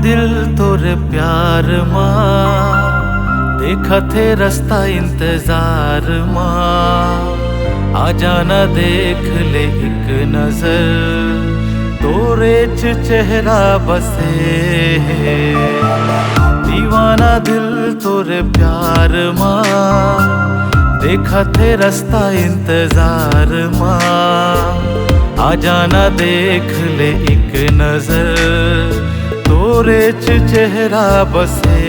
दिल तोरे प्यार मां, देखा थे रास्ता इंतजार मां। आ जाना देख ले एक नजर, तोरे च चेहरा बसे है। दीवाना दिल तोरे प्यार मां, देखा थे रास्ता इंतजार मां। आ जाना देख ले एक नजर, तोरे च चेहरा बसे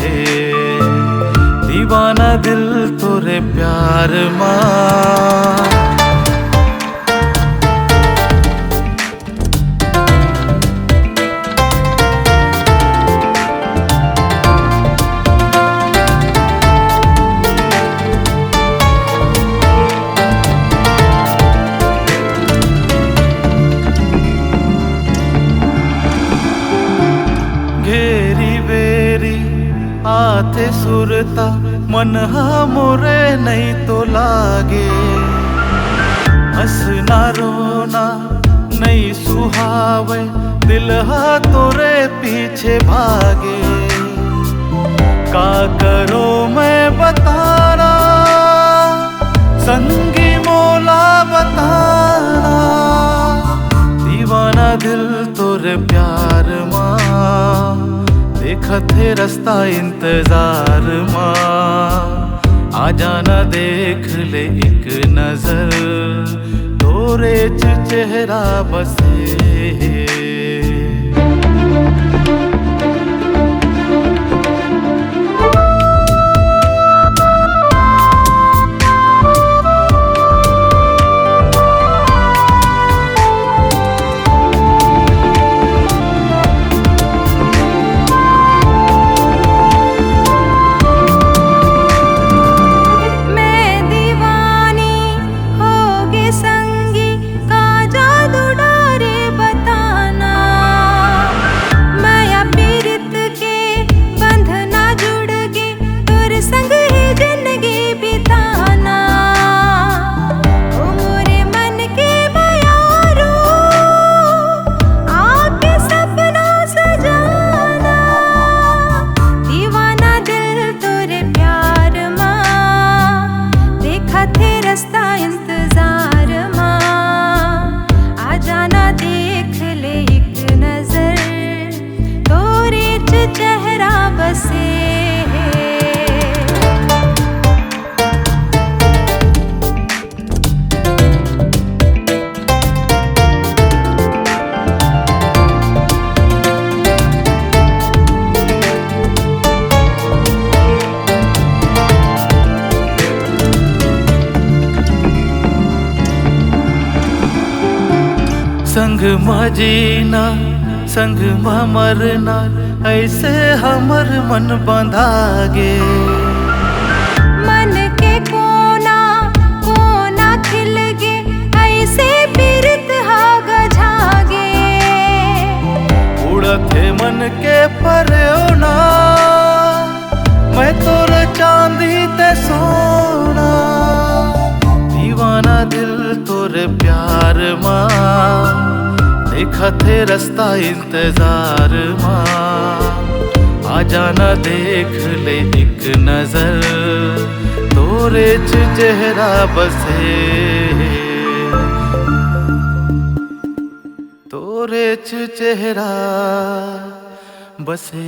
है। दीवाना दिल तोरे प्यार मां। घेरी बेरी आते सुरता, मन मोरे नहीं तो लागे। हंसना रोना नहीं सुहावे, दिल तोरे पीछे भागे। का करो मैं बताना, संगी मोला बताना। दीवाना दिल तोरे प्यार मां, देखा थे रास्ता इंतजार मां। आ जाना देख ले एक नजर, तोरे च चेहरा बसे है। संग में जीना संग में मरना, ऐसे हमर मन बंधागे। मन के कोना कोना खिल गे, ऐसे पीरत हाग झागे। उड़ते मन के परयोना, मैं तोर चांदी ते सोना। दीवाना दिल तोरे प्यार मां, देखा थे रास्ता इंतजार मां। आ जाना देख ले एक नजर, तोरे च चेहरा बसे। तोरे च चेहरा बसे।